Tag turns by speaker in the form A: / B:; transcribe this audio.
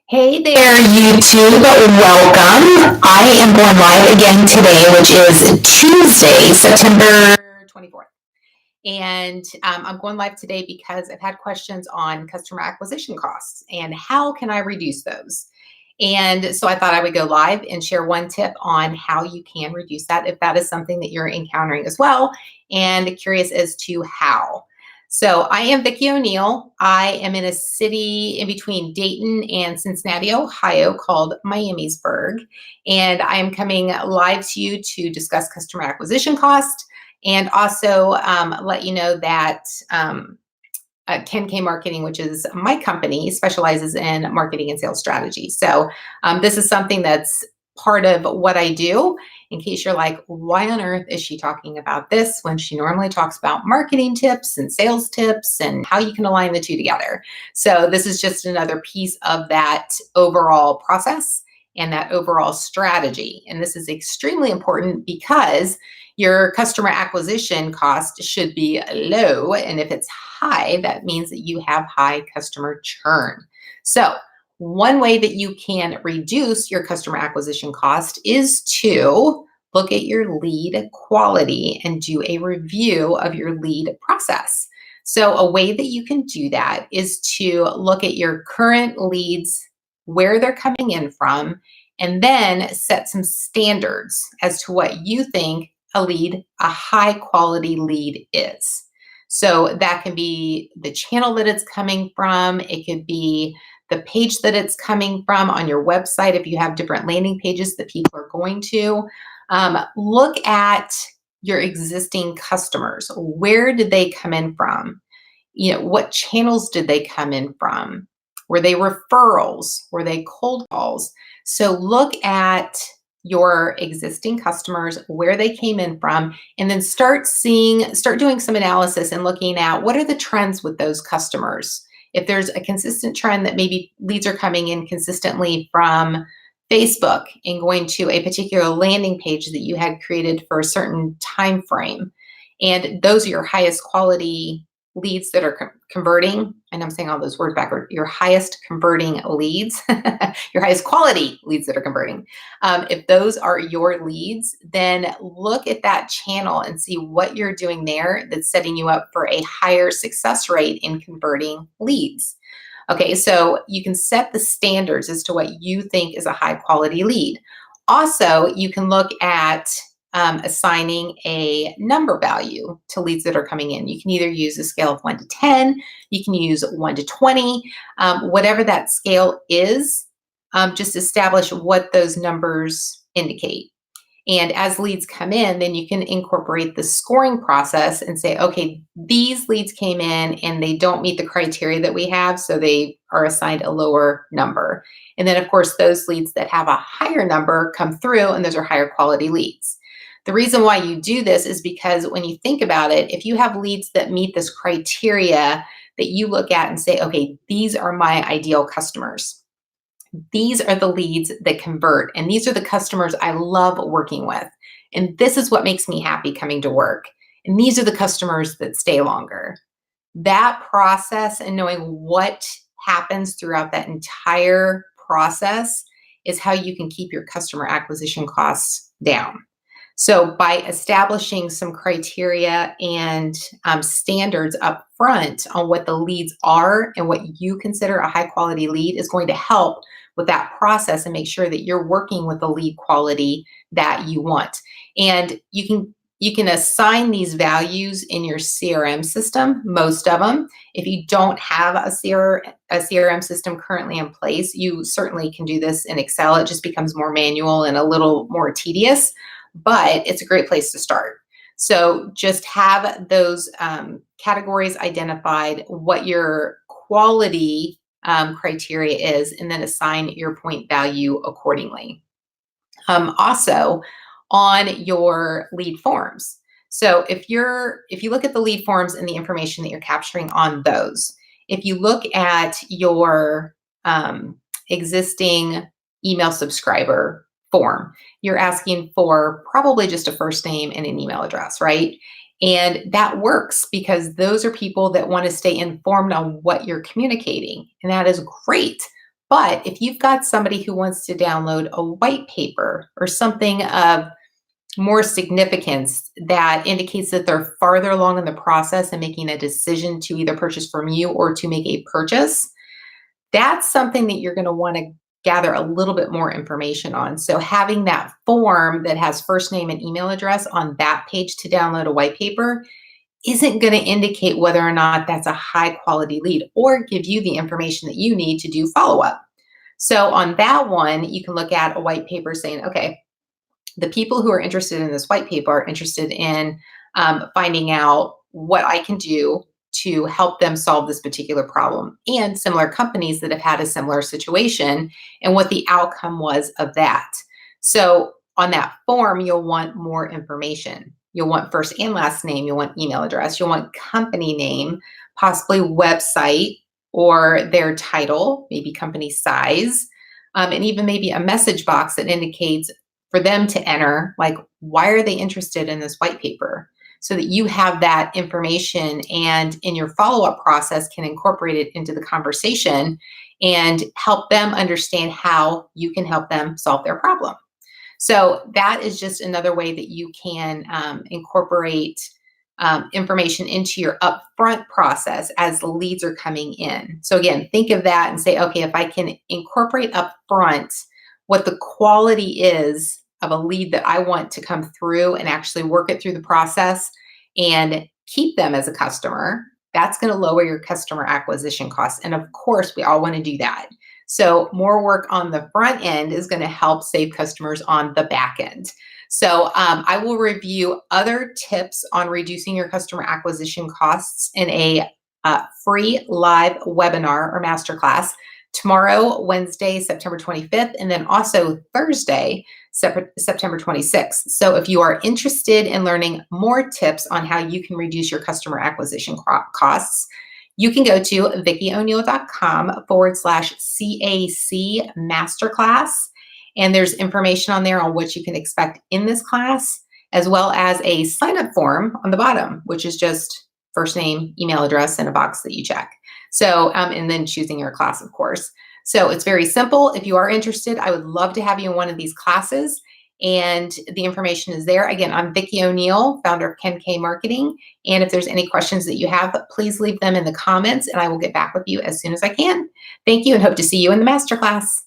A: Hey there, YouTube. Welcome. I am going live again today, which is Tuesday, September 24th. And I'm going live today because I've had questions on customer acquisition costs and how can I reduce those. And so I thought I would go live and share one tip on how you can reduce that if that is something that you're encountering as well, and curious as to how. So I am Vicki O'Neill. I am in a city in between Dayton and Cincinnati, Ohio called Miamisburg. And I am coming live to you to discuss customer acquisition cost and also let you know that 10K Marketing, which is my company, specializes in marketing and sales strategy. So this is something that's part of what I do. In case you're like, why on earth is she talking about this when she normally talks about marketing tips and sales tips and how you can align the two together? So this is just another piece of that overall process and that overall strategy. And this is extremely important because your customer acquisition cost should be low. And if it's high, that means that you have high customer churn. So one way that you can reduce your customer acquisition cost is to look at your lead quality and do a review of your lead process. So a way that you can do that is to look at your current leads, where they're coming in from, and then set some standards as to what you think a high quality lead is. So that can be the channel that it's coming from. It could be the page that it's coming from on your website. If you have different landing pages that people are going to, look at your existing customers. Where did they come in from? What channels did they come in from? Were they referrals? Were they cold calls? So look at your existing customers, where they came in from, and then start doing some analysis and looking at what are the trends with those customers. If there's a consistent trend that maybe leads are coming in consistently from Facebook and going to a particular landing page that you had created for a certain time frame, and those are your highest quality leads that are converting, and I'm saying all those words backward, your highest converting leads, your highest quality leads that are converting. If those are your leads, then look at that channel and see what you're doing there that's setting you up for a higher success rate in converting leads. Okay, so you can set the standards as to what you think is a high quality lead. Also, you can look at assigning a number value to leads that are coming in. You can either use a scale of 1 to 10, you can use 1 to 20, whatever that scale is, just establish what those numbers indicate. And as leads come in, then you can incorporate the scoring process and say, okay, these leads came in and they don't meet the criteria that we have, so they are assigned a lower number. And then, of course, those leads that have a higher number come through, and those are higher quality leads. The reason why you do this is because when you think about it, if you have leads that meet this criteria that you look at and say, okay, these are my ideal customers. These are the leads that convert, and these are the customers I love working with. And this is what makes me happy coming to work. And these are the customers that stay longer. That process and knowing what happens throughout that entire process is how you can keep your customer acquisition costs down. So by establishing some criteria and standards up front on what the leads are and what you consider a high quality lead is going to help with that process and make sure that you're working with the lead quality that you want. And you can assign these values in your CRM system, most of them. If you don't have a CRM system currently in place, you certainly can do this in Excel. It just becomes more manual and a little more tedious, but it's a great place to start. So just have those categories identified, what your quality criteria is, and then assign your point value accordingly. Also, on your lead forms. So if you look at the lead forms and the information that you're capturing on those, if you look at your existing email subscriber form, you're asking for probably just a first name and an email address, right? And that works because those are people that want to stay informed on what you're communicating. And that is great. But if you've got somebody who wants to download a white paper or something of more significance that indicates that they're farther along in the process and making a decision to either purchase from you or to make a purchase, that's something that you're going to want to gather a little bit more information on. So having that form that has first name and email address on that page to download a white paper isn't going to indicate whether or not that's a high quality lead or give you the information that you need to do follow up. So on that one, you can look at a white paper saying, okay, the people who are interested in this white paper are interested in finding out what I can do to help them solve this particular problem, and similar companies that have had a similar situation and what the outcome was of that. So on that form, you'll want more information. You'll want first and last name, you'll want email address, you'll want company name, possibly website or their title, maybe company size, and even maybe a message box that indicates for them to enter, like, why are they interested in this white paper? So that you have that information and in your follow-up process can incorporate it into the conversation and help them understand how you can help them solve their problem. So that is just another way that you can incorporate information into your upfront process as the leads are coming in. So again, think of that and say, okay, if I can incorporate upfront what the quality is of a lead that I want to come through and actually work it through the process and keep them as a customer, that's going to lower your customer acquisition costs. And of course, we all want to do that. So more work on the front end is going to help save customers on the back end. So I will review other tips on reducing your customer acquisition costs in a free live webinar or masterclass tomorrow, Wednesday, September 25th, and then also Thursday, September 26th. So if you are interested in learning more tips on how you can reduce your customer acquisition costs, you can go to vickioneal.com/CAC masterclass. And there's information on there on what you can expect in this class, as well as a sign-up form on the bottom, which is just first name, email address, and a box that you check. So, and then choosing your class, of course. So it's very simple. If you are interested, I would love to have you in one of these classes. And the information is there. Again, I'm Vicki O'Neill, founder of Ken K Marketing. And if there's any questions that you have, please leave them in the comments and I will get back with you as soon as I can. Thank you and hope to see you in the masterclass.